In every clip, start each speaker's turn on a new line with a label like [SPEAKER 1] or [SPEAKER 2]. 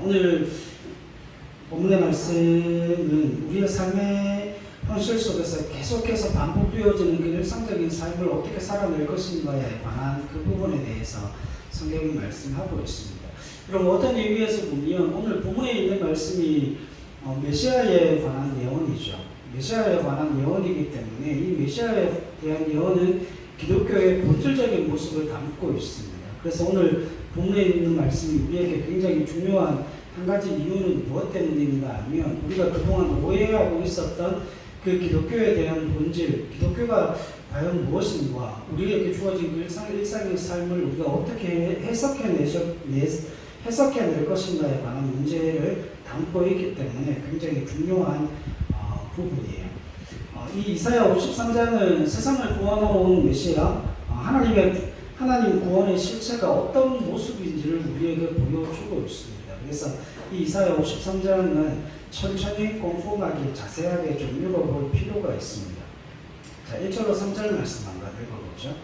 [SPEAKER 1] 오늘 본문의 말씀은 우리의 삶의 현실 속에서 계속해서 반복되어지는 그 일상적인 삶을 어떻게 살아낼 것인가에 관한 그 부분에 대해서 성경이 말씀하고 있습니다. 그럼 어떤 의미에서 보면 오늘 본문에 있는 말씀이 메시아에 관한 예언이죠. 메시아에 관한 예언이기 때문에 이 메시아에 대한 예언은 기독교의 본질적인 모습을 담고 있습니다. 그래서 오늘 본문에 있는 말씀이 우리에게 굉장히 중요한 한 가지 이유는 무엇 때문인가 하면 우리가 그동안 오해하고 있었던 그 기독교에 대한 본질, 기독교가 과연 무엇인가, 우리에게 주어진 그 일상의 삶을 우리가 어떻게 해석해낼 것인가에 관한 문제를 담고 있기 때문에 굉장히 중요한 부분이에요. 이 이사야 53장은 세상을 구원하러 온 메시아, 하나님 구원의 실체가 어떤 모습인지를 우리에게 보여주고 있습니다. 그래서 이 이사야 53장은 천천히 꼼꼼하게 자세하게 좀 읽어볼 필요가 있습니다. 자, 1절로 3절 말씀 한번 읽어보죠.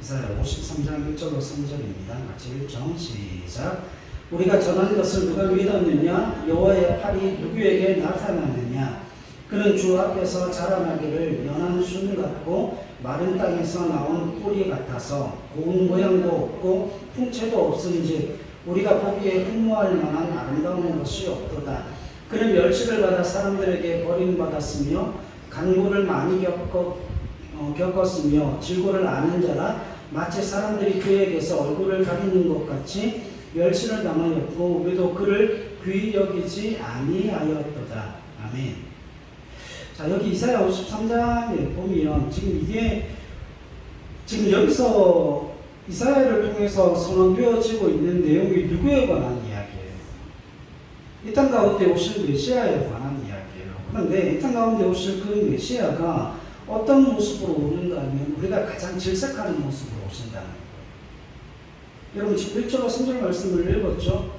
[SPEAKER 1] 이사야 53장 1절로 3절입니다. 같이 읽죠. 시작. 우리가 전한 것을 누가 믿었느냐? 여호와의 팔이 누구에게 나타나느냐? 그는 주 앞에서 자라나기를 연한 순 같고 마른 땅에서 나온 뿌리 같아서 고운 모양도 없고 풍채도 없은즉 우리가 보기에 흠모할 만한 아름다운 것이 없도다. 그는 멸치를 받아 사람들에게 버림받았으며 간고를 많이 겪었으며 질고를 아는 자라 마치 사람들이 그에게서 얼굴을 가리는 것 같이 멸치를 당하였고 우리도 그를 귀히 여기지 아니하였도다. 아멘. 자, 여기 이사야 53장에 보면 지금 여기서 이사야를 통해서 선언되어지고 있는 내용이 누구에 관한 이야기예요? 이 땅 가운데 오실 메시아에 관한 이야기예요. 그런데 이 땅 가운데 오실 그 메시아가 어떤 모습으로 오는가 하면 우리가 가장 질색하는 모습으로 오신다는 거예요. 여러분 지금 1절로 3절 말씀을 읽었죠?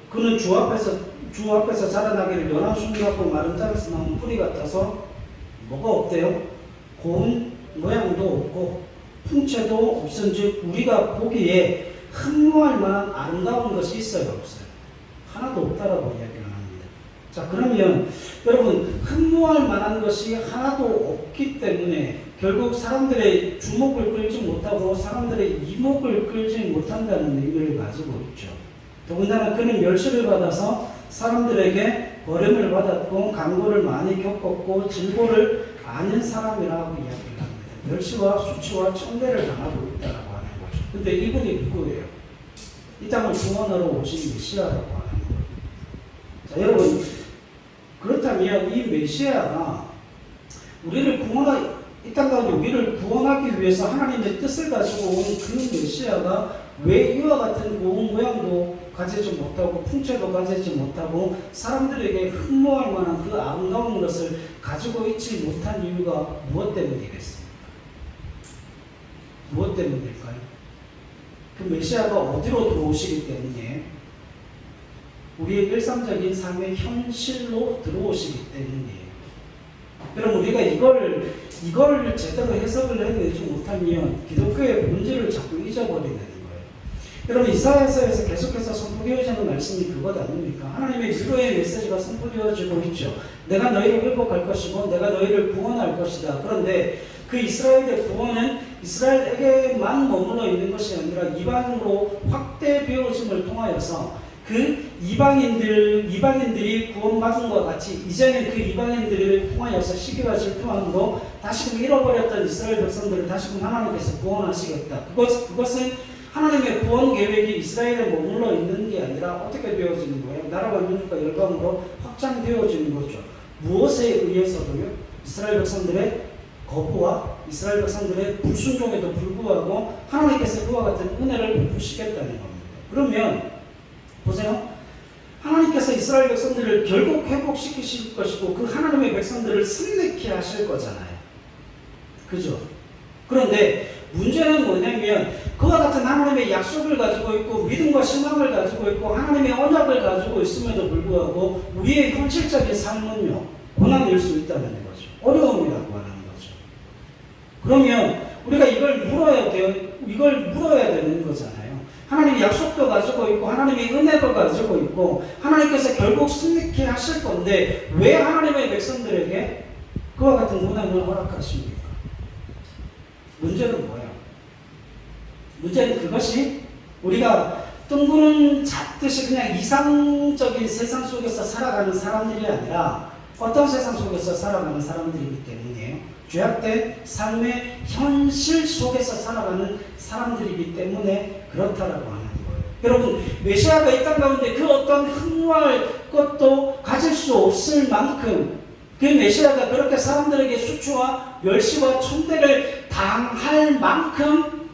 [SPEAKER 1] 그는 주 앞에서 자라나기를 연한 순 같고 마른 땅에서 나온 뿌리 같아서 뭐가 없대요? 고운 모양도 없고 풍채도 없은즉 우리가 보기에 흠모할 만한 아름다운 것이 있어요, 없어요? 하나도 없다라고 이야기를 합니다. 자, 그러면 여러분 흠모할 만한 것이 하나도 없기 때문에 결국 사람들의 주목을 끌지 못하고 사람들의 이목을 끌지 못한다는 의미를 가지고 있죠. 더군다나 그는 멸시를 받아서 사람들에게 버림을 받았고 간고를 많이 겪었고 질고를 아는 사람이라고 이야기를 합니다. 멸시와 수치와 천대를 당하고 있다라고 하는 거죠. 근데 이분이 누구예요? 이 땅을 구원하러 오신 메시아라고 하는 거예요. 자, 여러분 그렇다면 이 메시아가 이 땅 가운데 우리를 구원하기 위해서 하나님의 뜻을 가지고 온 그 메시아가 왜 이와 같은 고운 모양도 가지지 못하고 풍채도 가지지 못하고 사람들에게 흠모할 만한 그 아름다운 것을 가지고 있지 못한 이유가 무엇 때문이겠습니까? 무엇 때문일까요? 그 메시아가 어디로 들어오시기 때문에 우리의 일상적인 삶의 현실로 들어오시기 때문이에요. 여러분 우리가 이걸 제대로 해석을 해내지 못하면 기독교의 본질을 자꾸 잊어버리는 거예요. 여러분 이사야서에서 계속해서 선포되어지는 말씀이 그것 아닙니까? 하나님의 위로의 메시지가 선포되어지고 있죠. 내가 너희를 회복할 것이고 내가 너희를 구원할 것이다. 그런데 그 이스라엘의 구원은 이스라엘에게만 머물러 있는 것이 아니라 이방으로 확대되어짐을 통하여서 그 이방인들이 구원받은 것과 같이 이제는 그 이방인들을 통하여서 시기와 질투함으로 다시금 잃어버렸던 이스라엘 백성들을 다시금 하나님께서 구원하시겠다. 그것은 하나님의 구원 계획이 이스라엘에 머물러 있는 게 아니라 어떻게 되어지는 거예요? 나라와 민족과 열방으로 확장되어지는 거죠. 무엇에 의해서도요? 이스라엘 백성들의 거부와 이스라엘 백성들의 불순종에도 불구하고 하나님께서 그와 같은 은혜를 베푸시겠다는 겁니다. 그러면 보세요. 하나님께서 이스라엘 백성들을 결국 회복시키실 것이고 그 하나님의 백성들을 승리케 하실 거잖아요. 그죠? 그런데 문제는 뭐냐면 그와 같은 하나님의 약속을 가지고 있고 믿음과 신앙을 가지고 있고 하나님의 언약을 가지고 있음에도 불구하고 우리의 현실적인 삶은요 고난일 수 있다는 거죠. 어려움이라고 하는 거죠. 그러면 우리가 이걸 물어야 되는 거잖아요. 하나님이 약속도 가지고 있고 하나님이 은혜도 가지고 있고 하나님께서 결국 승리케 하실 건데 왜 하나님의 백성들에게 그와 같은 고난을 허락하십니까? 문제는 뭐야? 문제는 그것이 우리가 뜬구름 잡듯이 그냥 이상적인 세상 속에서 살아가는 사람들이 아니라 어떤 세상 속에서 살아가는 사람들이기 때문이에요. 죄악된 삶의 현실 속에서 살아가는 사람들이기 때문에 그렇다라고 하는 거예요. 여러분, 메시아가 이 땅 가운데 그 어떤 흠모할 것도 가질 수 없을 만큼 그 메시아가 그렇게 사람들에게 수치와 멸시와 천대를 당할 만큼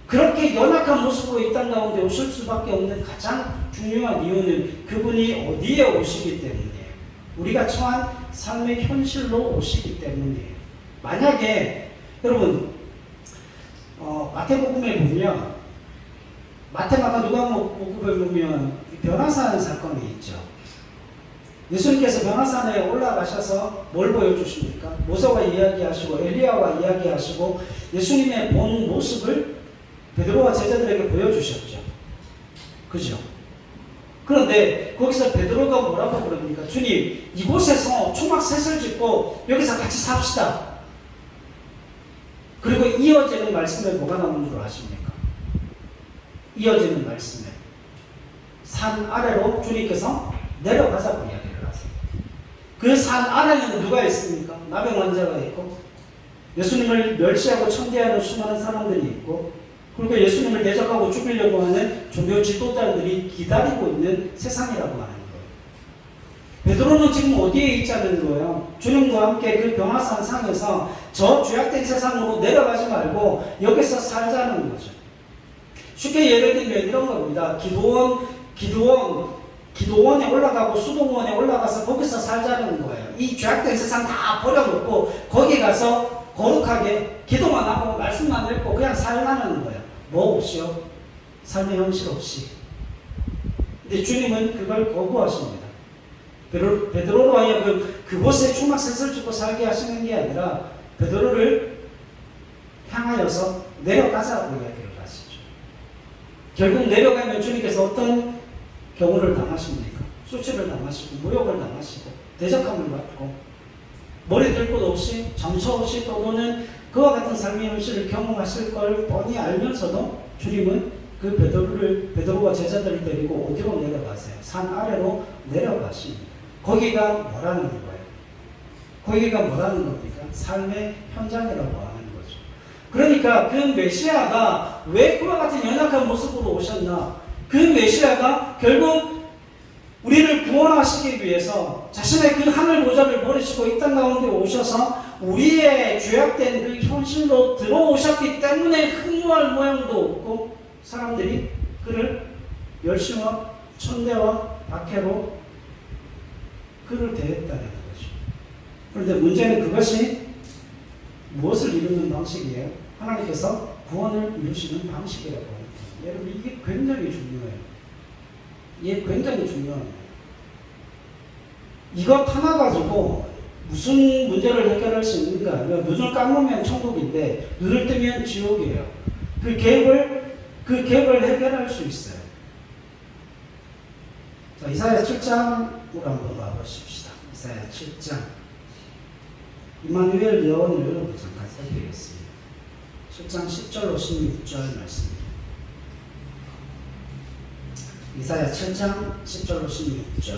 [SPEAKER 1] 그렇게 연약한 모습으로 이 땅 가운데 오실 수밖에 없는 가장 중요한 이유는 그분이 어디에 오시기 때문이에요. 우리가 처한 삶의 현실로 오시기 때문이에요. 만약에 여러분 마태복음에 보면 마태마가 누가복음에 보면 변화산 사건이 있죠. 예수님께서 변화산에 올라가셔서 뭘 보여주십니까? 모세와 이야기하시고 엘리야와 이야기하시고 예수님의 본 모습을 베드로와 제자들에게 보여주셨죠. 그죠? 그런데 거기서 베드로가 뭐라고 그럽니까? 주님, 이곳에서 초막셋을 짓고 여기서 같이 삽시다. 그리고 이어지는 말씀에 뭐가 나오는 줄 아십니까? 이어지는 말씀에 산 아래로 주님께서 내려가자고 이야기를 하세요. 그 산 아래는 누가 있습니까? 나병 환자가 있고 예수님을 멸시하고 천대하는 수많은 사람들이 있고 그리고 예수님을 대적하고 죽이려고 하는 종교 지도자들이 기다리고 있는 세상이라고 하는 거예요. 베드로는 지금 어디에 있자는 거예요? 주님과 함께 그 변화산 상에서 저 죄악된 세상으로 내려가지 말고 여기서 살자는 거죠. 쉽게 예를 들면 이런 겁니다. 기도원에 올라가고 수도원에 올라가서 거기서 살자는 거예요. 이 죄악된 세상 다 버려놓고 거기 가서 거룩하게 기도만 하고 말씀만 읽고 그냥 살라는 거예요. 뭐 없이요? 삶의 현실 없이. 근데 주님은 그걸 거부하십니다. 베드로로 하여금 그곳에 초막셋을 짓고 살게 하시는 게 아니라 베드로를 향하여서 내려가자고 이야기를 하시죠. 결국 내려가면 주님께서 어떤 경우를 당하십니까? 수치를 당하시고 모욕을 당하시고 대적함을 받고 머리 들 곳 없이 정처 없이 떠도는 그와 같은 삶의 현실을 경험하실 걸 뻔히 알면서도 주님은 그 베드로와 제자들을 데리고 어디로 내려가세요? 산 아래로 내려가십니다. 거기가 뭐라는 거예요? 거기가 뭐라는 겁니까? 삶의 현장이라고 하는 거죠. 그러니까 그 메시아가 왜 그와 같은 연약한 모습으로 오셨나? 그 메시아가 결국 우리를 구원하시기 위해서 자신의 그 하늘 보좌를 버리시고 이 땅 가운데 오셔서 우리의 죄악된 그 현실로 들어오셨기 때문에 흠모할 모양도 없고 사람들이 그를 멸시와 천대와 박해로 그를 대했다는 거죠. 그런데 문제는 그것이 무엇을 이루는 방식이에요? 하나님께서 구원을 이루시는 방식이라고 합니다. 여러분 이게 굉장히 중요해요. 이게 굉장히 중요합니다. 이것 하나 가지고 무슨 문제를 해결할 수 있는가 하면 눈을 감으면 천국인데 눈을 뜨면 지옥이에요. 그 갭을 해결할 수 있어요. 자, 이사야 7장으로 한번 가보십시다. 이사야 7장. 임마누엘 여호와를 잠깐 살피겠습니다. 7장 10절로 16절 말씀입니다. 이사야 7장 10절로 16절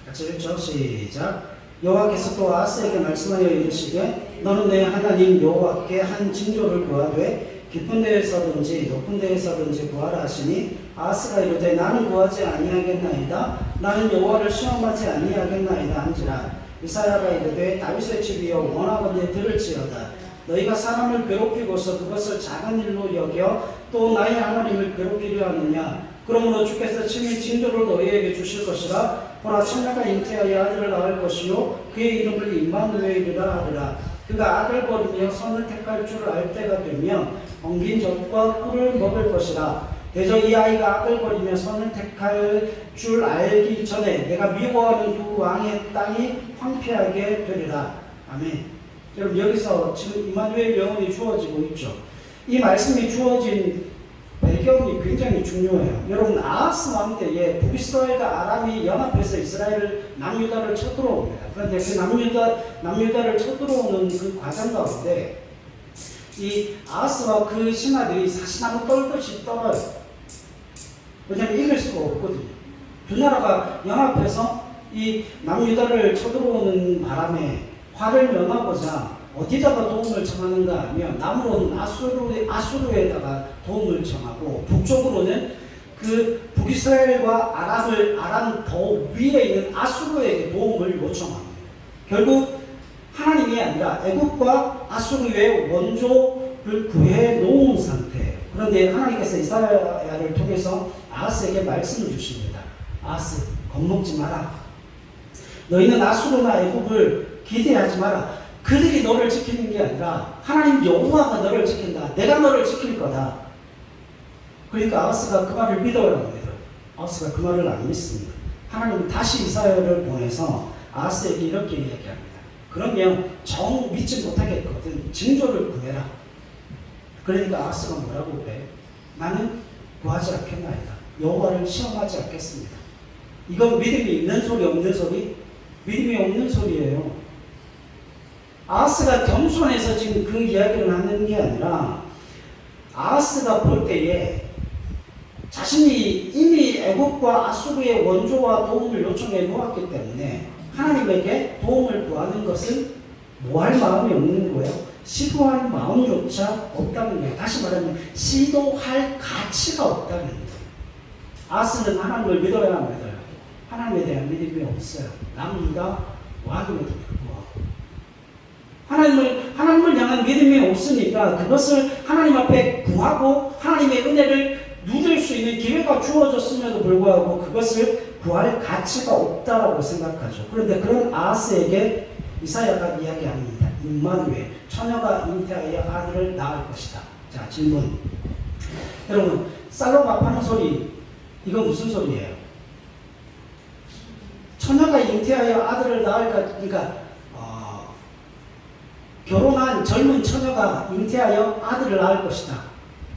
[SPEAKER 1] 같이 읽죠. 시작. 여호와께서 또 아하스에게 말씀하여 이르시되 너는 내 하나님 여호와께 한 징조를 구하되 깊은 데에서든지 높은 데에서든지 구하라 하시니 아하스가 이르되 나는 구하지 아니하겠나이다. 나는 여호와를 시험하지 아니하겠나이다 한지라. 이사야가 이르되 다윗의 집이여 원하건대 들을지어다. 너희가 사람을 괴롭히고서 그것을 작은 일로 여겨 또 나의 하나님을 괴롭히려 하느냐. 그러므로 주께서 친히 징조를 너희에게 주실 것이라. 보라 처녀가 잉태하여 아들을 낳을 것이요 그의 이름을 임마누엘이라 하리라. 그가 악을 버리며 선을 택할 줄 알 때가 되면 엉긴 젖과 꿀을 먹을 것이라. 대저 이 아이가 악을 버리며 선을 택할 줄 알기 전에 내가 미워하는 두 왕의 땅이 황폐하게 되리라. 아멘. 여러분 여기서 지금 임마누엘 영혼이 주어지고 있죠. 이 말씀이 주어진 배경이 굉장히 중요해요. 여러분 아하스 왕 때에 북이스라엘과 아람이 연합해서 이스라엘 남유다를 쳐들어옵니다. 그런데 그 남유다를 쳐들어오는 그 과정 가운데 이 아하스와 그 신하들이 사시나무 떨듯이 떨어요. 왜냐하면 이길 수가 없거든요. 두 나라가 연합해서 이 남유다를 쳐들어오는 바람에 화를 면하고자 어디다가 도움을 청하는가 하면 남으로는 아수르에다가 도움을 청하고 북쪽으로는 그 북이스라엘과 아람 더 위에 있는 아수르에게 도움을 요청합니다. 결국 하나님이 아니라 애국과 아수르의 원조를 구해 놓은 상태예요. 그런데 하나님께서 이사야를 통해서 아하스에게 말씀을 주십니다. 아하스, 겁먹지 마라. 너희는 아수르나 애국을 기대하지 마라. 그들이 너를 지키는 게 아니라 하나님 여호와가 너를 지킨다. 내가 너를 지킬 거다. 그러니까 아하스가 그 말을 믿어야 합니다. 아하스가 그 말을 안 믿습니다. 하나님은 다시 이사야를 보내서 아하스에게 이렇게 이야기합니다. 그러면 정 믿지 못하겠거든 징조를 구해라. 그러니까 아하스가 뭐라고 그래? 나는 구하지 않겠나이다. 여호와를 시험하지 않겠습니다. 이건 믿음이 있는 소리 없는 소리? 믿음이 없는 소리예요. 아하스가 겸손해서 지금 그 이야기를 하는 게 아니라 아하스가 볼 때에 자신이 이미 애국과 아수르의 원조와 도움을 요청해 놓았기 때문에 하나님에게 도움을 구하는 것은 뭐할 마음이 없는 거예요. 시도할 마음조차 없다는 거예요. 다시 말하면 시도할 가치가 없다는 거예요. 아하스는 하나님을 믿어야 합니다. 하나님에 대한 믿음이 없어요. 남유다 왕임에도 불구하고 하나님을 향한 믿음이 없으니까 그것을 하나님 앞에 구하고 하나님의 은혜를 누릴 수 있는 기회가 주어졌음에도 불구하고 그것을 구할 가치가 없다라고 생각하죠. 그런데 그런 아하스에게 이사야가 이야기합니다. 임마누엘, 처녀가 잉태하여 아들을 낳을 것이다. 자, 질문. 여러분, 쌀로가 파는 소리, 이거 무슨 소리예요? 처녀가 잉태하여 아들을 낳을까, 그러니까 결혼한 젊은 처녀가 잉태하여 아들을 낳을 것이다.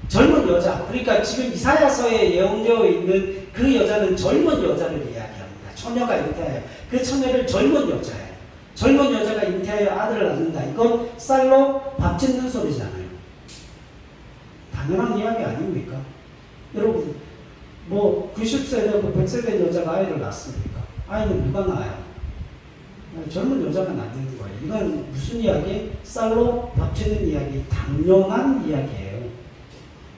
[SPEAKER 1] 젊은 여자, 그러니까 지금 이사야서에 예언되어 있는 그 여자는 젊은 여자를 이야기합니다. 처녀가 잉태하여, 그 처녀를 젊은 여자예요. 젊은 여자가 잉태하여 아들을 낳는다. 이건 쌀로 밥 짓는 소리잖아요. 당연한 이야기 아닙니까? 여러분, 뭐 90세되고 100세 된 여자가 아이를 낳습니까? 아이는 누가 낳아요? 젊은 여자가 낳는 거예요. 이건 무슨 이야기? 쌀로 밥 짓는 이야기, 당연한 이야기예요.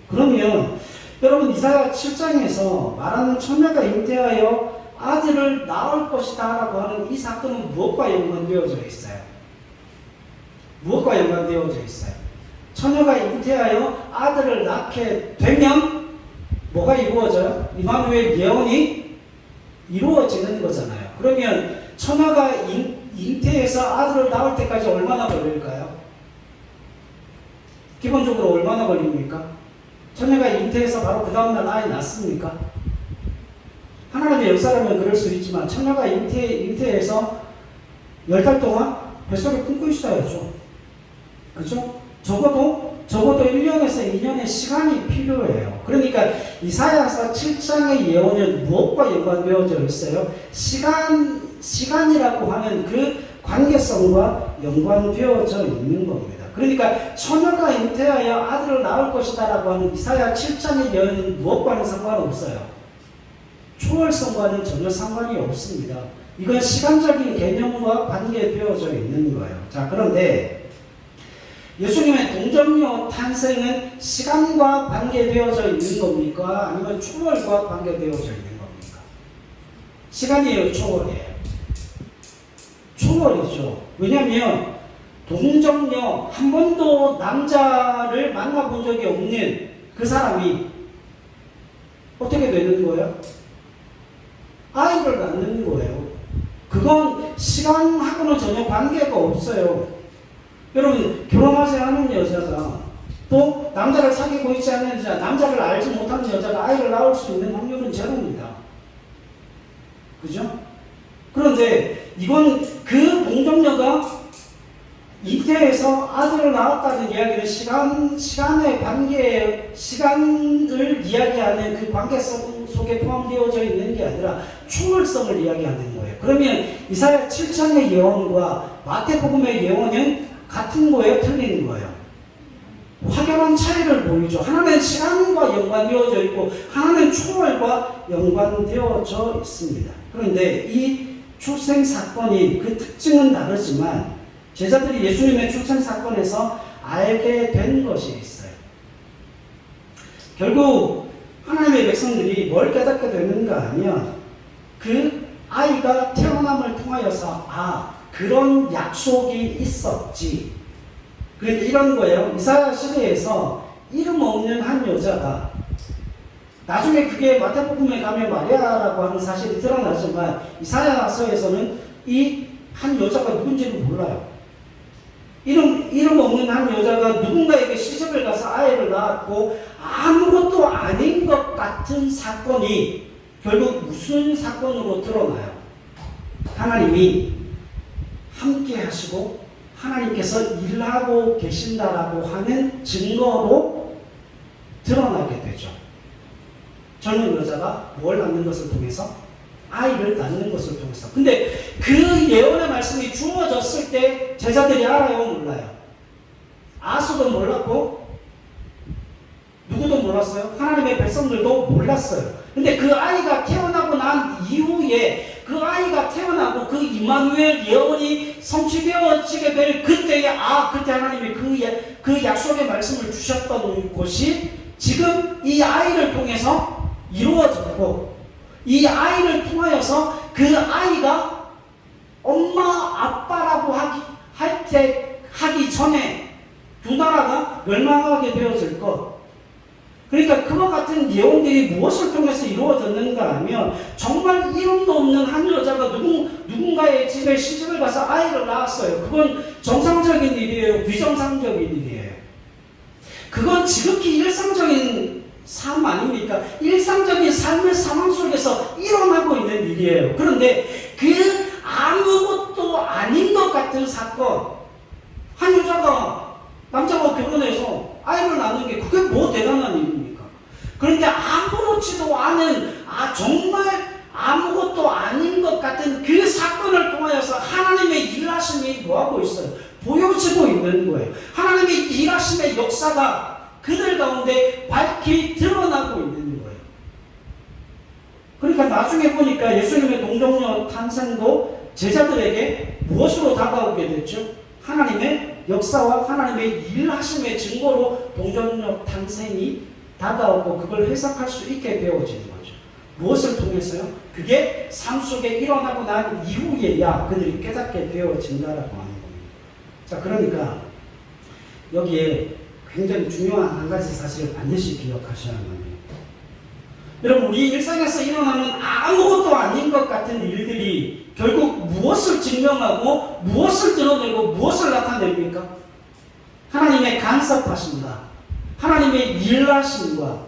[SPEAKER 1] 그러면 여러분 이사야 7장에서 말하는 처녀가 잉태하여 아들을 낳을 것이다 라고 하는 이 사건은 무엇과 연관되어져 있어요? 무엇과 연관되어져 있어요? 처녀가 잉태하여 아들을 낳게 되면 뭐가 이루어져요? 임마누엘 예언이 이루어지는 거잖아요. 그러면 처녀가 잉태해서 아들을 낳을 때까지 얼마나 걸릴까요? 기본적으로 얼마나 걸립니까? 처녀가 잉태해서 바로 그 다음날 아이 낳습니까? 하나님의 역사라면 그럴 수 있지만 처녀가 잉태해서 10달 동안 뱃속에 품고 있어야죠. 그렇죠? 적어도 1년에서 2년의 시간이 필요해요. 그러니까 이사야서 7장의 예언은 무엇과 연관되어져 있어요? 시간이라고 하는 그 관계성과 연관되어져 있는 겁니다. 그러니까 처녀가 잉태하여 아들을 낳을 것이다 라고 하는 이사야 7장의 예언은 무엇과는 상관없어요. 초월성과는 전혀 상관이 없습니다. 이건 시간적인 개념과 관계되어져 있는 거예요. 자, 그런데 예수님의 동정녀 탄생은 시간과 관계되어져 있는 겁니까? 아니면 초월과 관계되어져 있는 겁니까? 시간이에요, 초월이에요? 초월이죠. 왜냐하면 동정녀, 한 번도 남자를 만나본 적이 없는 그 사람이 어떻게 되는 거예요? 아이를 낳는 거예요. 그건 시간하고는 전혀 관계가 없어요. 여러분, 결혼하지 않은 여자가 또 남자를 사귀고 있지 않는 여자, 남자를 알지 못하는 여자가 아이를 낳을 수 있는 확률은 제로입니다. 그죠? 그런데 이건 그 동정녀가 잉태해서 아들을 낳았다는 이야기는 시간의 관계, 시간을 이야기하는 그 관계성 속에 포함되어져 있는 게 아니라 초월성을 이야기하는 거예요. 그러면 이사야 7장의 예언과 마태복음의 예언은 같은 거예요? 틀린 거예요? 확연한 차이를 보이죠. 하나는 시간과 연관되어져 있고 하나는 초월과 연관되어져 있습니다. 그런데 이 출생 사건이 그 특징은 다르지만 제자들이 예수님의 출생 사건에서 알게 된 것이 있어요. 결국 하나님의 백성들이 뭘 깨닫게 되는가 하면 그 아이가 태어남을 통하여서 그런 약속이 있었지. 그런데 이런 거예요. 이사야 시대에서 이름 없는 한 여자가 나중에 그게 마태복음에 가면 마리아라고 하는 사실이 드러나지만 이사야서에서는 이 한 여자가 누군지를 몰라요. 이름 없는 한 여자가 누군가에게 시집을 가서 아이를 낳았고 아무것도 아닌 것 같은 사건이 결국 무슨 사건으로 드러나요? 하나님이 함께 하시고 하나님께서 일하고 계신다라고 하는 증거로 드러나게 되죠. 젊은 여자가 뭘 낳는 것을 통해서? 아이를 낳는 것을 통해서. 근데 그 예언의 말씀이 주어졌을 때 제자들이 알아요? 몰라요? 아수도 몰랐고 누구도 몰랐어요? 하나님의 백성들도 몰랐어요. 근데 그 아이가 태어나고 난 이후에 그 아이가 태어나고 그 임마누엘 예언이 성취되어지게 될 그때에 그때 하나님이 그 약속의 말씀을 주셨던 것이 지금 이 아이를 통해서 이루어졌고 이 아이를 통하여서 그 아이가 엄마 아빠라고 하기 전에 두 나라가 멸망하게 되어질 것. 그러니까 그와 같은 내용들이 무엇을 통해서 이루어졌는가 하면 정말 이름도 없는 한 여자가 누군가의 집에 시집을 가서 아이를 낳았어요. 그건 정상적인 일이에요? 비정상적인 일이에요? 그건 지극히 일상적인 삶 아닙니까? 일상적인 삶의 상황 속에서 일어나고 있는 일이에요. 그런데 그 아무것도 아닌 것 같은 사건, 한 여자가 남자와 결혼해서 아이를 낳는 게 그게 뭐 대단한 일입니까? 그런데 아무렇지도 않은 정말 아무것도 아닌 것 같은 그 사건을 통하여서 하나님의 일하심이 뭐하고 있어요? 보여지고 있는 거예요. 하나님의 일하심의 역사가 그들 가운데 밝히 드러나고 있는 거예요. 그러니까 나중에 보니까 예수님의 동정녀 탄생도 제자들에게 무엇으로 다가오게 됐죠? 하나님의 역사와 하나님의 일하심의 증거로 동정녀 탄생이 다가오고 그걸 해석할 수 있게 되어지는 거죠. 무엇을 통해서요? 그게 삶 속에 일어나고 난 이후에야 그들이 깨닫게 되어진다라고 하는 겁니다. 자, 그러니까 여기에 굉장히 중요한 한 가지 사실을 반드시 기억하셔야 합니다. 여러분, 우리 일상에서 일어나는 아무것도 아닌 것 같은 일들이 결국 무엇을 증명하고 무엇을 드러내고 무엇을 나타냅니까? 하나님의 간섭하심과 하나님의 일하심과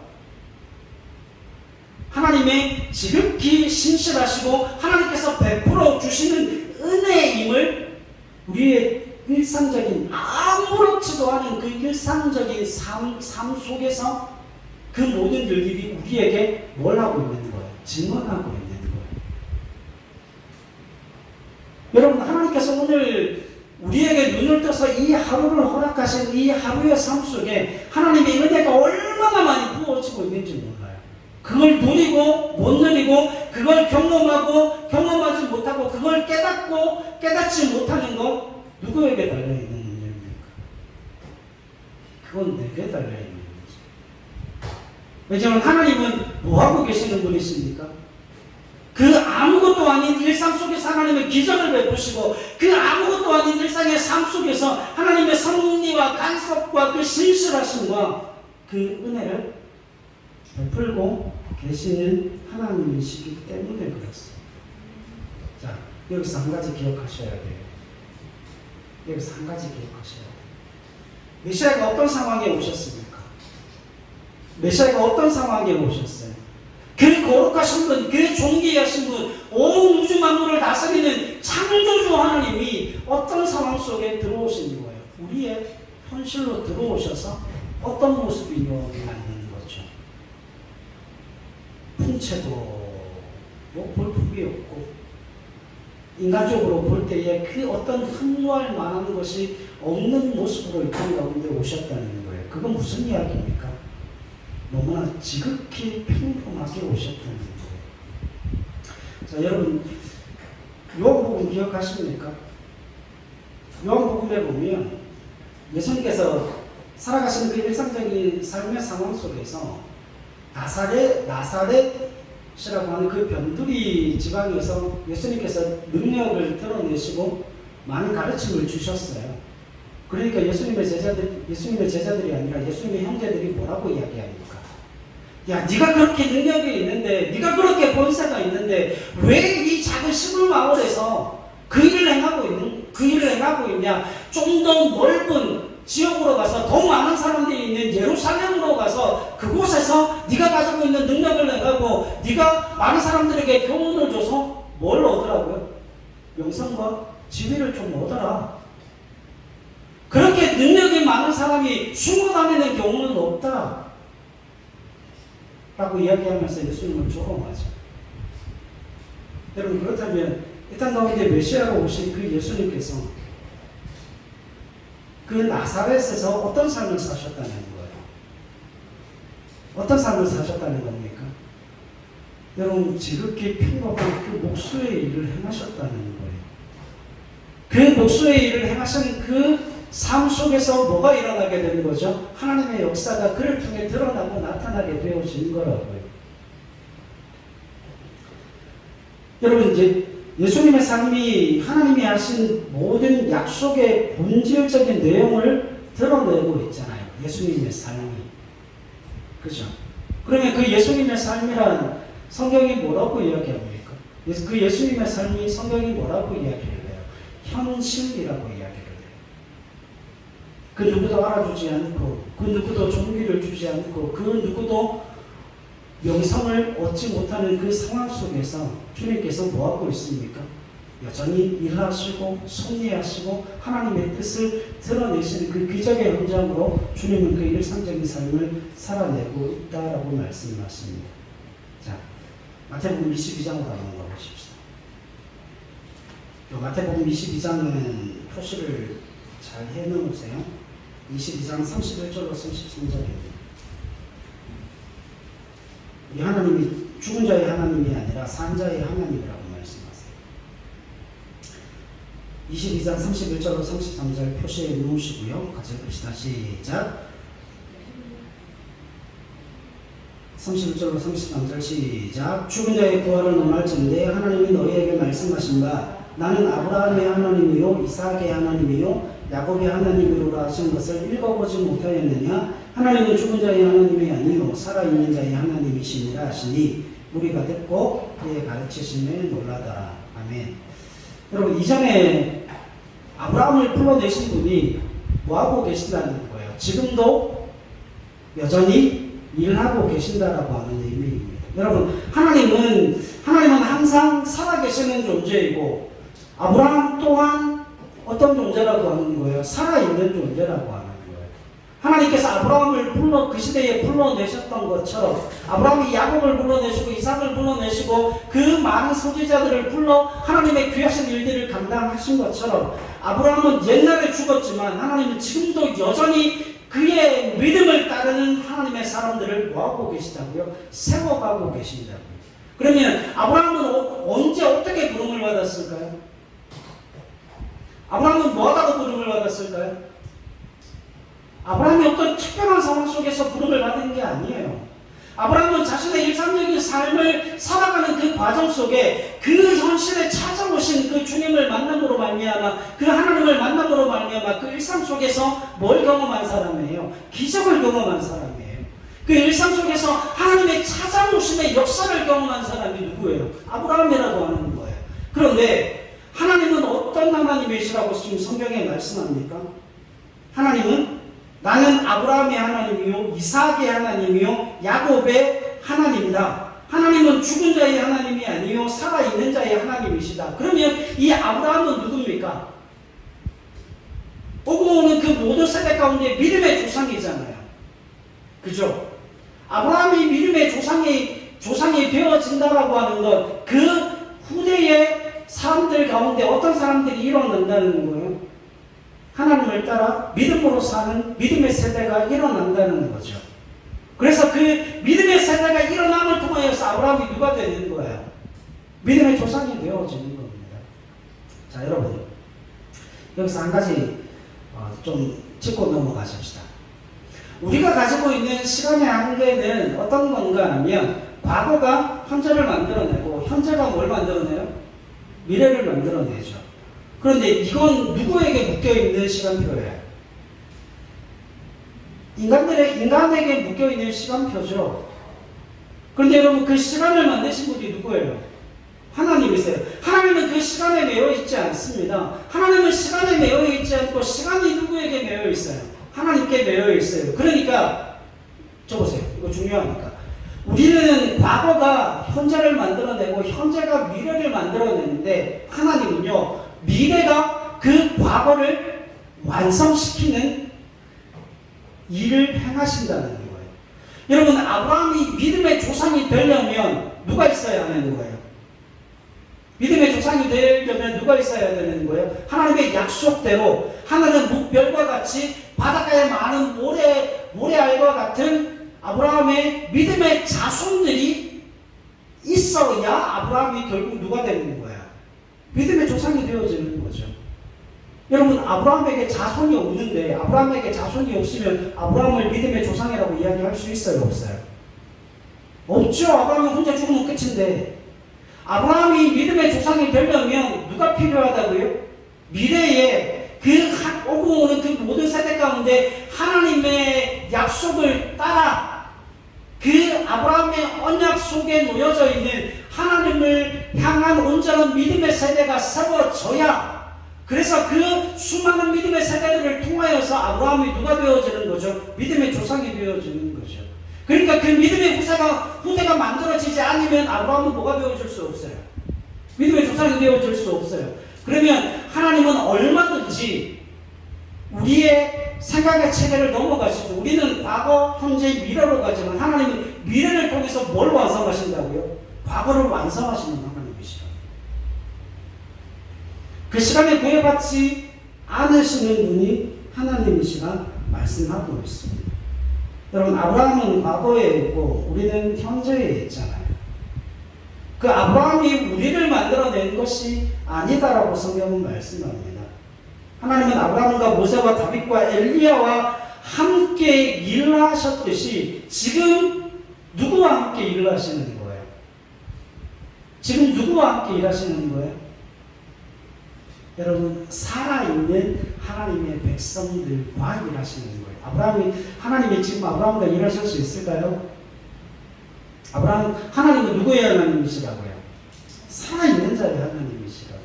[SPEAKER 1] 하나님의 지극히 신실하시고 하나님께서 베풀어 주시는 은혜임을 우리의 일상적인 아무렇지도 않은 그 일상적인 삶 속에서 그 모든 일들이 우리에게 뭘 하고 있는 거예요? 증언하고 있는 거예요. 여러분, 하나님께서 오늘 우리에게 눈을 떠서 이 하루를 허락하신 이 하루의 삶 속에 하나님의 은혜가 얼마나 많이 부어지고 있는지 몰라요. 그걸 누리고 못 누리고 그걸 경험하고 경험하지 못하고 그걸 깨닫고 깨닫지 못하는 것 누구에게 달려있는 문제입니까? 그건 내게 달려있는 문제. 왜냐하면 하나님은 뭐하고 계시는 분이십니까? 그 아무것도 아닌 일상 속에서 하나님의 기적을 베푸시고 그 아무것도 아닌 일상의 삶 속에서 하나님의 섭리와 간섭과 그 신실하심과 그 은혜를 베풀고 계시는 하나님이시기 때문에 그렇습니다. 자, 여기서 한 가지 기억하셔야 돼요. 여기서 한 가지 기억하셔야 돼요. 메시아가 어떤 상황에 오셨습니까? 메시아가 어떤 상황에 오셨어요? 그 거룩하신 분, 그 존귀하신 분, 온 우주 만물을 다스리는 창조주 하나님이 어떤 상황 속에 들어오신 거예요? 우리의 현실로 들어오셔서 어떤 모습이냐는 거죠. 풍채도 뭐 볼품이 없고 인간적으로 볼 때에 그 어떤 흠모할 만한 것이 없는 모습으로 이 땅 가운데 오셨다는 거예요. 그건 무슨 이야기입니까? 너무나 지극히 평범하게 오셨다는 거예요. 자, 여러분 요한복음 기억하십니까? 요한복음에 보면 예수님께서 살아가시는 그 일상적인 삶의 상황 속에서 나사렛이라고 하는 그 변두리 지방에서 예수님께서 능력을 드러내시고 많은 가르침을 주셨어요. 그러니까 예수님의 제자들이 아니라 예수님의 형제들이 뭐라고 이야기합니까? 야, 네가 그렇게 능력이 있는데, 네가 그렇게 본세가 있는데 왜 이 작은 시골 마을에서 그 일을 행하고 있냐? 좀 더 넓은 지역으로 가서 더 많은 사람들이 있는 예루살렘으로 가서 그곳에서 네가 가지고 있는 능력을 행하고 네가 많은 사람들에게 교훈을 줘서 뭘 얻으라고요? 명성과 지위를 좀 얻어라. 그렇게 능력이 많은 사람이 숨어 다니는 경우는 없다 라고 이야기하면서 예수님을 조롱하죠. 여러분, 그렇다면 이 땅 가운데 메시아로 오신 그 예수님께서 그 나사렛에서 어떤 삶을 사셨다는 거예요? 어떤 삶을 사셨다는 겁니까? 여러분, 지극히 평범한 그 목수의 일을 행하셨다는 거예요. 그 목수의 일을 행하신 그 삶 속에서 뭐가 일어나게 되는 거죠? 하나님의 역사가 그를 통해 드러나고 나타나게 되어진 거라고요. 여러분, 이제 예수님의 삶이 하나님이 하신 모든 약속의 본질적인 내용을 드러내고 있잖아요. 예수님의 삶이. 그죠? 그러면 그 예수님의 삶이란 성경이 뭐라고 이야기합니까? 그 예수님의 삶이 성경이 뭐라고 이야기를 해요? 현실이라고 이야기를 해요. 그 누구도 알아주지 않고, 그 누구도 존귀를 주지 않고, 그 누구도 명성을 얻지 못하는 그 상황 속에서 주님께서 뭐하고 있습니까? 여전히 일하시고 섭리하시고 하나님의 뜻을 드러내시는 그 기적의 현장으로 주님은 그 일상적인 삶을 살아내고 있다라고 말씀하십니다. 자, 마태복음 22장으로 한번 가보십시다. 마태복음 22장은 표시를 잘 해놓으세요. 22장 31절로 33절입니다. 이 하나님이 죽은 자의 하나님이 아니라 산 자의 하나님이라고 말씀하세요. 22장 31절로 33절 표시해 놓으시고요. 같이 봅시다. 시작. 31절로 33절 시작. 죽은 자의 부활을 논할진대 하나님이 너희에게 말씀하신 바 나는 아브라함의 하나님이요 이삭의 하나님이요 야곱의 하나님이로라 하신 것을 읽어보지 못하였느냐? 하나님은 죽은 자의 하나님이 아니요 살아있는 자의 하나님이시니라 하시니 우리가 듣고 그의 가르치심에 놀라더라. 아멘. 여러분, 이전에 아브라함을 불러내신 분이 뭐하고 계신다는 거예요? 지금도 여전히 일하고 계신다라고 하는 의미입니다. 여러분, 하나님은 항상 살아계시는 존재이고 아브라함 또한 어떤 존재라고 하는 거예요? 살아있는 존재라고 하는 거예요. 하나님께서 아브라함을 그 시대에 불러내셨던 것처럼 아브라함이 야곱을 불러내시고 이삭을 불러내시고 그 많은 선지자들을 불러 하나님의 귀하신 일들을 감당하신 것처럼 아브라함은 옛날에 죽었지만 하나님은 지금도 여전히 그의 믿음을 따르는 하나님의 사람들을 뭐하고 계시다고요? 세워가고 계신다고요. 그러면 아브라함은 언제 어떻게 부름을 받았을까요? 아브라함은 뭐하다가 부름을 받았을까요? 아브라함이 어떤 특별한 상황 속에서 부름을 받은 게 아니에요. 아브라함은 자신의 일상적인 삶을 살아가는 그 과정 속에 그 현실에 찾아오신 그 주님을 만남으로 말미암아 그 하나님을 만남으로 말미암아 그 일상 속에서 뭘 경험한 사람이에요? 기적을 경험한 사람이에요. 그 일상 속에서 하나님의 찾아오심의 역사를 경험한 사람이 누구예요? 아브라함이라고 하는 거예요. 그런데 하나님은 어떤 하나님이시라고 지금 성경에 말씀합니까? 하나님은 나는 아브라함의 하나님이요 이삭의 하나님이요 야곱의 하나님이다. 하나님은 죽은 자의 하나님이 아니요 살아있는 자의 하나님이시다. 그러면 이 아브라함은 누굽니까? 오고 오고 오는 그 모든 세대 가운데 믿음의 조상이잖아요. 그죠? 아브라함이 믿음의 조상이 되어진다라고 하는 것, 그 후대의 사람들 가운데 어떤 사람들이 일어난다는 거예요? 하나님을 따라 믿음으로 사는 믿음의 세대가 일어난다는 거죠. 그래서 그 믿음의 세대가 일어남을 통하여서 아브라함이 누가 되는 거예요? 믿음의 조상이 되어지는 겁니다. 자, 여러분, 여기서 한 가지 좀 짚고 넘어가십시다. 우리가 가지고 있는 시간의 한계는 어떤 건가 하면, 과거가 현재를 만들어내고 현재가 뭘 만들어내요? 미래를 만들어내죠. 그런데 이건 누구에게 묶여있는 시간표예요? 인간에게 묶여있는 시간표죠. 그런데 여러분, 그 시간을 만드신 분이 누구예요? 하나님이세요. 하나님은 그 시간에 매여 있지 않습니다. 하나님은 시간에 매여 있지 않고 시간이 누구에게 매여 있어요? 하나님께 매여 있어요. 그러니까 보세요. 이거 중요하니까. 우리는 과거가 현재를 만들어내고 현재가 미래를 만들어내는데, 하나님은요, 미래가 그 과거를 완성시키는 일을 행하신다는 거예요. 여러분, 아브라함이 믿음의 조상이 되려면 누가 있어야 하는 거예요? 믿음의 조상이 되려면 누가 있어야 되는 거예요? 하나님의 약속대로 하나는 물별과 같이 바닷가에 많은 모래알과 같은 아브라함의 믿음의 자손들이 있어야 아브라함이 결국 누가 되는 거야? 믿음의 조상이 되어지는 거죠. 여러분, 아브라함에게 자손이 없는데, 아브라함에게 자손이 없으면 아브라함을 믿음의 조상이라고 이야기할 수 있어요, 없어요? 없죠. 아브라함은 혼자 죽으면 끝인데. 아브라함이 믿음의 조상이 되려면 누가 필요하다고요? 미래에 오고 오는 그 모든 세대 가운데 하나님의 약속을 따라 그 아브라함의 언약 속에 놓여져 있는 하나님을 향한 온전한 믿음의 세대가 세워져야, 그래서 그 수많은 믿음의 세대들을 통하여서 아브라함이 누가 되어지는 거죠? 믿음의 조상이 되어지는 거죠. 그러니까 그 믿음의 후대가 만들어지지 않으면 아브라함은 뭐가 되어질 수 없어요? 믿음의 조상이 되어질 수 없어요. 그러면 하나님은 얼마든지 우리의 생각의 체계를 넘어가시고, 우리는 과거, 현재, 미래로 가지만 하나님은 미래를 통해서 뭘 완성하신다고요? 과거를 완성하시는 하나님이시라고요. 그 시간에 구애받지 않으시는 분이 하나님이시라 말씀하고 있습니다. 여러분, 아브라함은 과거에 있고 우리는 현재에 있잖아요. 그 아브라함이 우리를 만들어낸 것이 아니다라고 성경은 말씀합니다. 하나님은 아브라함과 모세와 다윗과 엘리야와 함께 일하셨듯이 지금 누구와 함께 일을 하시는 거예요? 지금 누구와 함께 일하시는 거예요? 여러분, 살아있는 하나님의 백성들과 일하시는 거예요. 하나님이 지금 아브라함과 일하실 수 있을까요? 하나님은 누구의 하나님이시라고요? 살아있는 자의 하나님이시라고.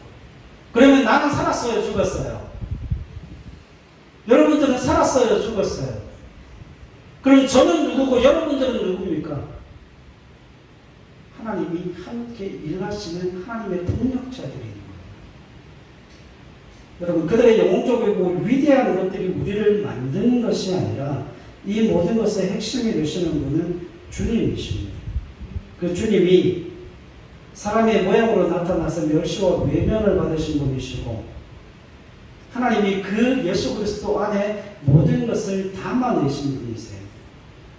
[SPEAKER 1] 그러면 나는 살았어요, 죽었어요? 여러분들은 살았어요, 죽었어요? 그럼 저는 누구고 여러분들은 누굽니까? 하나님이 함께 일하시는 하나님의 동력자들인 거예요. 여러분, 그들의 영웅적이고 위대한 것들이 우리를 만드는 것이 아니라 이 모든 것의 핵심이 되시는 분은 주님이십니다. 그 주님이 사람의 모양으로 나타나서 멸시와 외면을 받으신 분이시고, 하나님이 그 예수 그리스도 안에 모든 것을 담아내신 분이세요.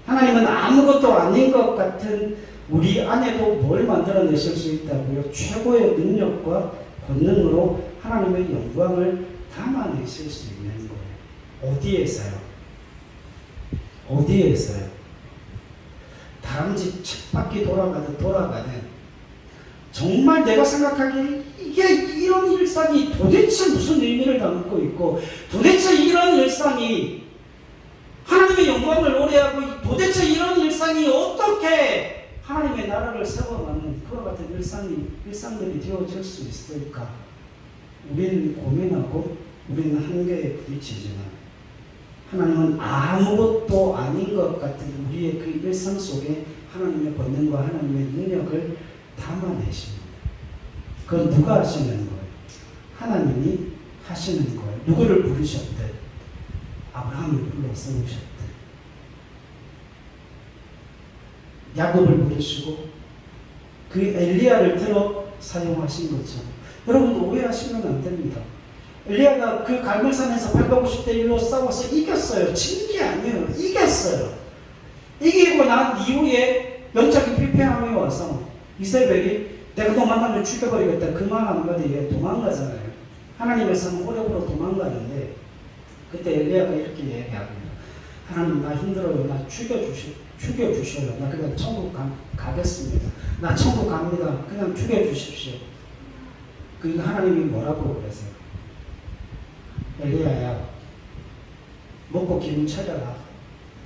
[SPEAKER 1] 하나님은 아무것도 아닌 것 같은 우리 안에도 뭘 만들어내실 수 있다고요? 최고의 능력과 권능으로 하나님의 영광을 담아내실 수 있는 거예요. 어디에서요? 어디에서요? 다람쥐 쳇바퀴 돌아가는 정말 내가 생각하기에 이게 이런 일상이 도대체 무슨 의미를 담고 있고, 도대체 이런 일상이 하나님의 영광을 노래하고, 도대체 이런 일상이 어떻게 하나님의 나라를 세워가는 그와 같은 일상들이 되어질 수 있을까? 우리는 고민하고 우리는 한계에 부딪히지만, 하나님은 아무것도 아닌 것 같은 우리의 그 일상 속에 하나님의 권능과 하나님의 능력을 담아내십니다. 그건 누가 하시는 거예요? 하나님이 하시는 거예요. 누구를 부르셨든 아브라함을 불러 세우셨대. 야곱을 부르시고 그 엘리야를 들어 사용하신 거죠. 여러분도 오해하시면 안 됩니다. 엘리야가 그 갈멜산에서 850대 1로 싸워서 이겼어요. 진 게 아니에요. 이겼어요. 이기고 난 이후에 영적인 피폐함이 와서 이세벨이 내가 너 만나면 죽여버리겠다 그 말 한마디에 도망가잖아요. 하나님의 산 호렙으로 도망가는데 그때 엘리야가 이렇게 얘기합니다. 하나님 나 힘들어요. 나 죽여주셔요. 나 그냥 천국 가겠습니다. 나 천국 갑니다. 그냥 죽여주십시오. 그러니까 하나님이 뭐라고 그러세요? 엘리야야 먹고 기운 차려라.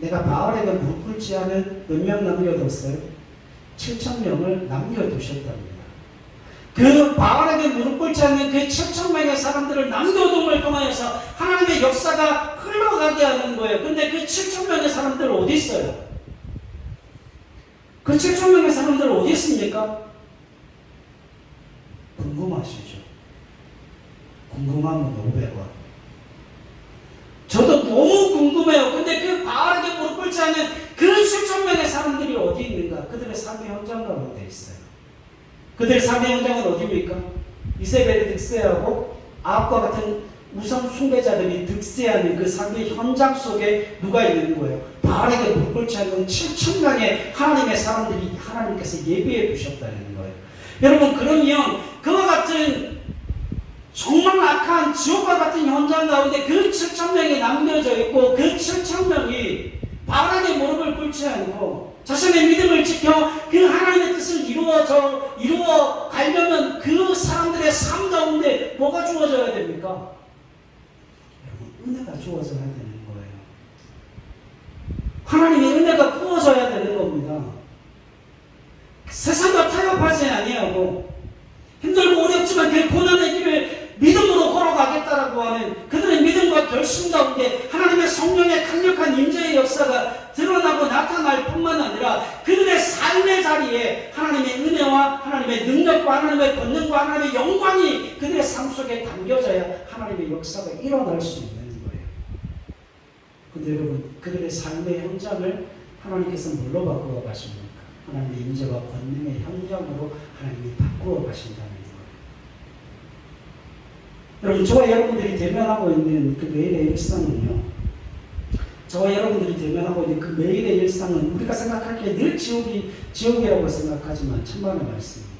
[SPEAKER 1] 내가 바알에게 무릎 꿇지 않은 몇 명 남겨뒀어요? 7,000명을 남겨두셨답니다. 그 바알에게 무릎 꿇지 않는 그 7,000명의 사람들을 남겨둠을 통하여서 하나님의 역사가 흘러가게 하는 거예요. 근데 그 7,000명의 사람들 어디 있어요? 그 7,000명의 사람들 어디 있습니까? 궁금하시죠? 궁금하면 500원. 저도 너무 궁금해요. 근데 그 바알에게 무릎 꿇지 않는 그 7,000명의 사람들이 어디 있는가? 그들의 삶의 현장 가운데 있어요. 그들의 삶의 현장은 어디입니까? 이세벨이 득세하고 아합과 같은 우상 숭배자들이 득세하는 그 삶의 현장 속에 누가 있는 거예요? 바알에게 무릎 꿇지 않는 7,000명의 하나님의 사람들이 하나님께서 예비해 두셨다는 거예요. 여러분 그러면 그와 같은 정말 악한 지옥과 같은 현장 가운데 그 7,000명이 남겨져 있고 그 7,000명이 바알에게 무릎을 꿇지 않고 자신의 믿음을 지켜 그 하나님의 뜻을 이루어 가려면 그 사람들의 삶 가운데 뭐가 주어져야 됩니까? 여러분 은혜가 주어져야 되는 거예요. 하나님의 은혜가 부어져야 되는 겁니다. 세상과 타협하지 아니하고 힘들고 어렵지만 그 고난의 길을 믿음으로 걸어가겠다라고 하는 그들의 믿음과 결심 가운데 하나님의 성령의 강력한 임재의 역사가 드러나고 나타날 뿐만 아니라 그들의 삶의 자리에 하나님의 은혜와 하나님의 능력과 하나님의 권능과 하나님의 영광이 그들의 삶 속에 담겨져야 하나님의 역사가 일어날 수 있는 거예요. 근데 여러분 그들의 삶의 현장을 하나님께서 뭘로 바꾸어 가십니까? 하나님의 임재와 권능의 현장으로 하나님이 바꾸어 가신다는 거예요. 여러분 저와 여러분들이 대면하고 있는 그 매일의 일상은요, 저와 여러분들이 대면하고 있는 그 매일의 일상은 우리가 생각하기에 늘 지옥이라고 생각하지만 천만의 말씀입니다.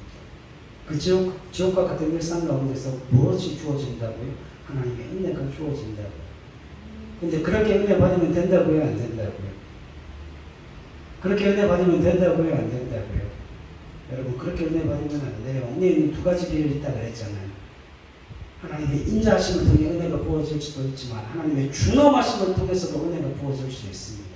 [SPEAKER 1] 그 지옥과 같은 일상 가운데서 무엇이 주어진다고요? 하나님의 은혜가 주어진다고요. 근데 그렇게 은혜 받으면 된다고요? 안 된다고요? 그렇게 은혜 받으면 된다고요? 안 된다고요? 여러분 그렇게 은혜 받으면 안 돼요. 은혜는 두 가지 비율이 있다고 했잖아요. 하나님의 인자하심을 통해 은혜가 부어질 수도 있지만 하나님의 준엄하심을 통해서도 은혜가 부어질 수 있습니다.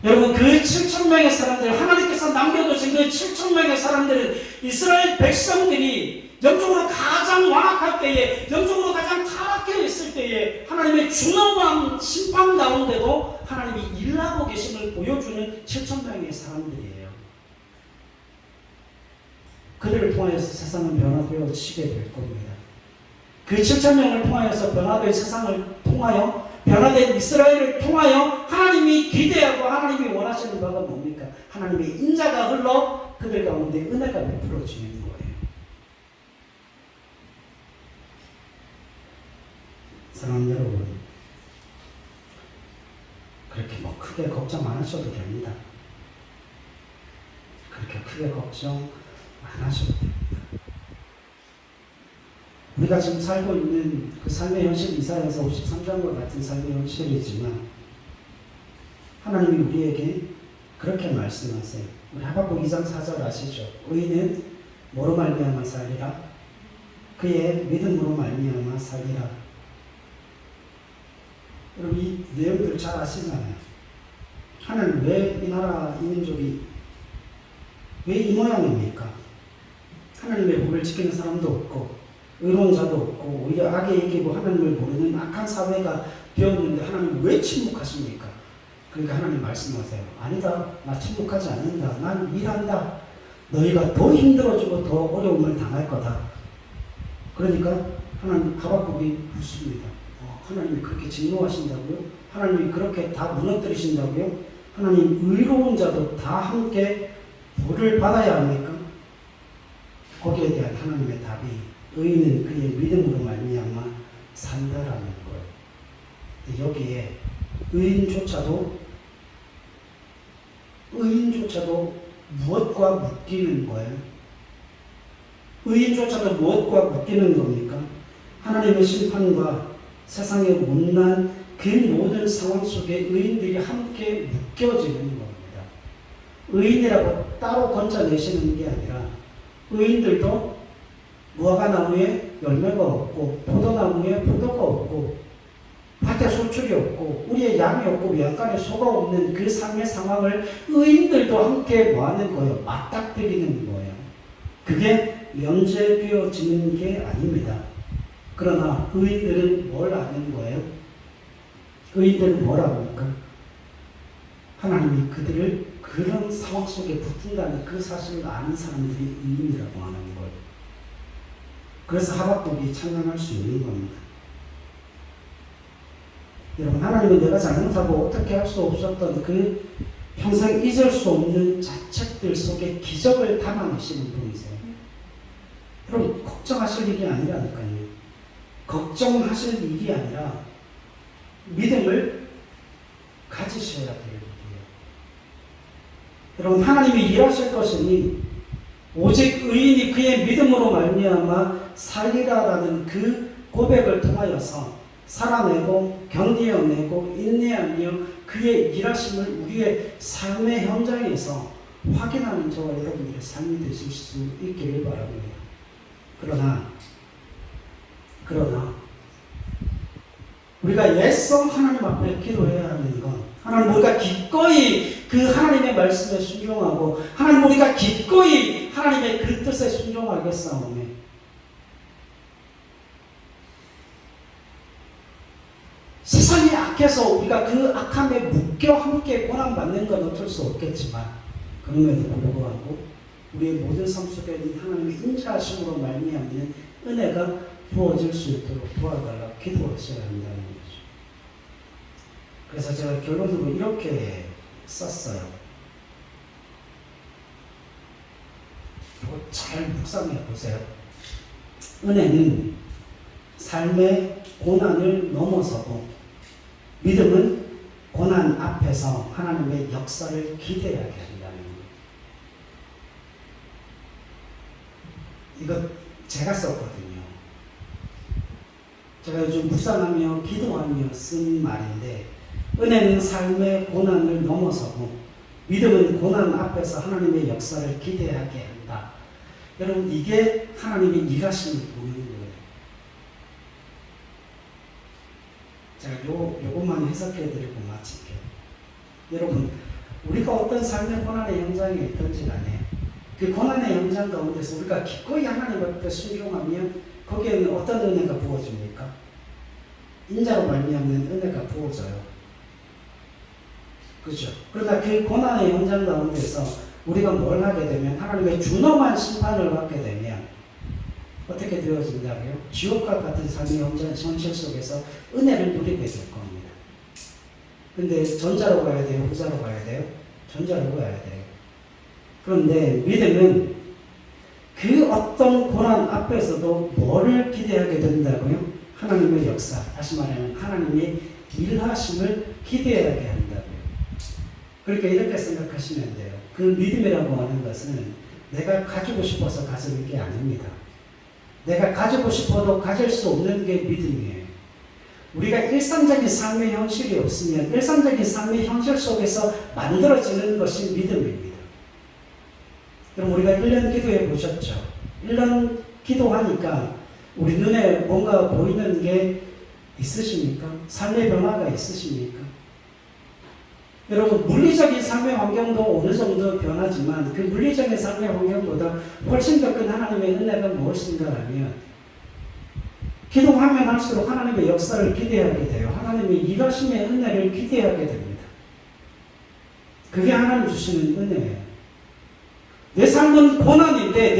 [SPEAKER 1] 여러분 그 7,000명의 사람들, 하나님께서 남겨두신 그 7,000명의 사람들은 이스라엘 백성들이 영적으로 가장 완악할 때에, 영적으로 가장 타락해 있을 때에 하나님의 준엄한 심판 가운데도 하나님이 일하고 계심을 보여주는 7,000명의 사람들이에요. 그들을 통하여서 세상은 변화되어지게 될 겁니다. 그 7,000명을 통하여서 변화된 세상을 통하여, 변화된 이스라엘을 통하여 하나님이 기대하고 하나님이 원하시는 바가 뭡니까? 하나님의 인자가 흘러 그들 가운데 은혜가 베풀어지는 거예요. 사랑하는 여러분, 그렇게 크게 걱정 안 하셔도 됩니다. 그렇게 크게 걱정 안 하셔도 됩니다. 우리가 지금 살고 있는 그 삶의 현실, 이사야서 53장과 같은 삶의 현실이지만 하나님이 우리에게 그렇게 말씀하세요. 우리 하박국 2장 4절 아시죠? 의인은 뭐로 말미암아 살리라? 그의 믿음으로 말미암아 살리라. 여러분 이 내용들 잘 아시잖아요. 하나님 왜 이 나라 이 민족이 왜 이 모양입니까? 하나님의 법을 지키는 사람도 없고 의로운 자도 없고 오히려 악에 이기고 하나님을 모르는 악한 사회가 되었는데 하나님 왜 침묵하십니까? 그러니까 하나님 말씀하세요. 아니다. 나 침묵하지 않는다. 난 일한다. 너희가 더 힘들어지고 더 어려움을 당할 거다. 그러니까 하나님 하박국이 묻습니다. 하나님이 그렇게 진노하신다고요? 하나님이 그렇게 다 무너뜨리신다고요? 하나님 의로운 자도 다 함께 벌을 받아야 합니까? 거기에 대한 하나님의 답이 의인은 그의 믿음으로 말미암아 산다라는 거예요. 여기에 의인조차도 무엇과 묶이는 거예요? 의인조차도 무엇과 묶이는 겁니까? 하나님의 심판과 세상의 못난 그 모든 상황 속에 의인들이 함께 묶여지는 겁니다. 의인이라고 따로 건져내시는 게 아니라 의인들도 무화과나무에 열매가 없고 포도나무에 포도가 없고 밭에 소출이 없고 우리의 양이 없고 외양간에 소가 없는 그 삶의 상황을 의인들도 함께 뭐하는 거예요? 맞닥뜨리는 거예요. 그게 면제되어지는 게 아닙니다. 그러나 의인들은 뭘 아는 거예요? 의인들은 뭘 압니까? 하나님이 그들을 그런 상황 속에 붙은다는 그 사실을 아는 사람들이 의인이라고 하는 거예요. 그래서 하박국이 찬양할 수 있는 겁니다. 여러분, 하나님은 내가 잘못하고 어떻게 할 수 없었던 그 평생 잊을 수 없는 자책들 속에 기적을 담아내시는 분이세요. 여러분, 걱정하실 일이 아니라니까요. 걱정하실 일이 아니라 믿음을 가지셔야 돼요. 여러분, 하나님이 일하실 것이니 오직 의인이 그의 믿음으로 말미암아 살리라라는 그 고백을 통하여서 살아내고 견디어내고 인내하며 그의 일하심을 우리의 삶의 현장에서 확인하는 저와 여러분들의 삶이 되실 수 있기를 바랍니다. 그러나 우리가 애써 하나님 앞에 기도해야 하는 건 하나님 우리가 기꺼이 그 하나님의 말씀에 순종하고 하나님 우리가 기꺼이 하나님의 그 뜻에 순종하겠사오며 세상이 악해서 우리가 그 악함에 묶여 함께 고난받는 건 어쩔 수 없겠지만 그럼에도 불구하고 우리의 모든 삶 속에 있는 하나님의 인자하심으로 말미암는 은혜가 부어질 수 있도록 도와달라 기도하셔야 한다는 거죠. 그래서 제가 결론으로 이렇게 썼어요. 잘 묵상해 보세요. 은혜는 삶의 고난을 넘어서고 믿음은 고난 앞에서 하나님의 역사를 기대하게 한다는 거예요. 이거 제가 썼거든요. 제가 요즘 묵상하며 기도하며 쓴 말인데 은혜는 삶의 고난을 넘어서고 믿음은 고난 앞에서 하나님의 역사를 기대하게 한다. 여러분, 이게 하나님의 일하심을 보는 거예요. 제가 요것만 해석해드리고 마칠게요. 여러분, 우리가 어떤 삶의 고난의 현장에 있든지 간에 그 고난의 현장 가운데서 우리가 기꺼이 하나님 앞에 순종하면 거기에는 어떤 은혜가 부어집니까? 인자로 말미암는 은혜가 부어져요. 그죠? 그러나 그 고난의 현장 가운데서 우리가 뭘 하게 되면 하나님의 준엄한 심판을 받게 되면 어떻게 되어진다고요? 지옥과 같은 삶의 현실 속에서 은혜를 누리게 될 겁니다. 근데 전자로 가야 돼요? 후자로 가야 돼요? 전자로 가야 돼요. 그런데 믿음은 그 어떤 고난 앞에서도 뭐를 기대하게 된다고요? 하나님의 역사, 다시 말하면 하나님의 일하심을 기대하게 한다고요. 그러니까 이렇게 생각하시면 돼요. 그 믿음이라고 하는 것은 내가 가지고 싶어서 가지는 게 아닙니다. 내가 가지고 싶어도 가질 수 없는 게 믿음이에요. 우리가 일상적인 삶의 현실이 없으면 일상적인 삶의 현실 속에서 만들어지는 것이 믿음입니다. 그럼 우리가 1년 기도해 보셨죠? 1년 기도하니까 우리 눈에 뭔가 보이는 게 있으십니까? 삶의 변화가 있으십니까? 여러분, 물리적인 삶의 환경도 어느 정도 변하지만 그 물리적인 삶의 환경보다 훨씬 더 큰 하나님의 은혜가 무엇인가 하면 기도하면 할수록 하나님의 역사를 기대하게 돼요. 하나님의 일하심의 은혜를 기대하게 됩니다. 그게 하나님 주시는 은혜예요. 내 삶은 고난인데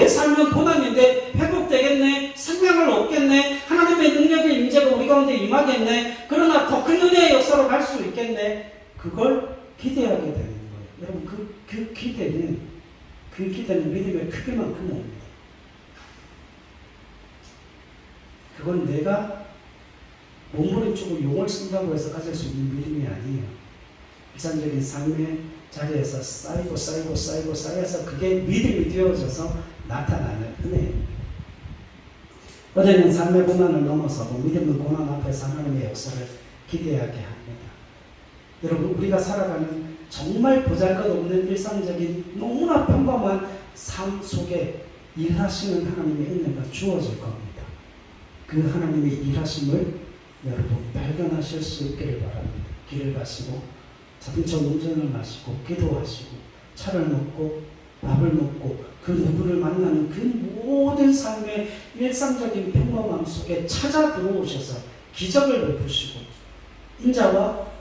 [SPEAKER 1] 회복되겠네, 생명을 얻겠네, 하나님의 능력의 임재가 우리 가운데 임하겠네. 그러나 더 큰 은혜의 역사로 갈 수 있겠네. 그걸 기대하게 되는 거예요. 여러분 그 기대는 믿음의 크기만큼 옵니다. 그건 내가 몸부림치고 용을 쓴다고 해서 가질 수 있는 믿음이 아니에요. 일상적인 삶의 자리에서 쌓여서 그게 믿음이 되어져서 나타나는 은혜입니다. 은혜는 삶의 고난을 넘어서고 믿음은 고난 앞에서 하나님의 역사를 기대하게 합니다. 여러분 우리가 살아가는 정말 보잘것없는 일상적인 너무나 평범한 삶 속에 일하시는 하나님의 은혜가 주어질 겁니다. 그 하나님의 일하심을 여러분 발견하실 수 있기를 바랍니다. 길을 가시고 자동차 운전을 마시고 기도하시고 차를 먹고 밥을 먹고 그 누구를 만나는 그 모든 삶의 일상적인 평범함 속에 찾아 들어오셔서 기적을 베푸시고 인자와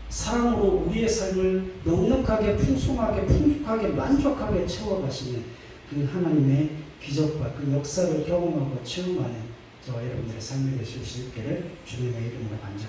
[SPEAKER 1] 사랑으로 우리의 삶을 넉넉하게 풍성하게 풍족하게 만족하게 채워가시는 그 하나님의 기적과 그 역사를 경험하고 체험하는 저와 여러분들의 삶이 되실 수 있기를 주님의 이름으로 간절히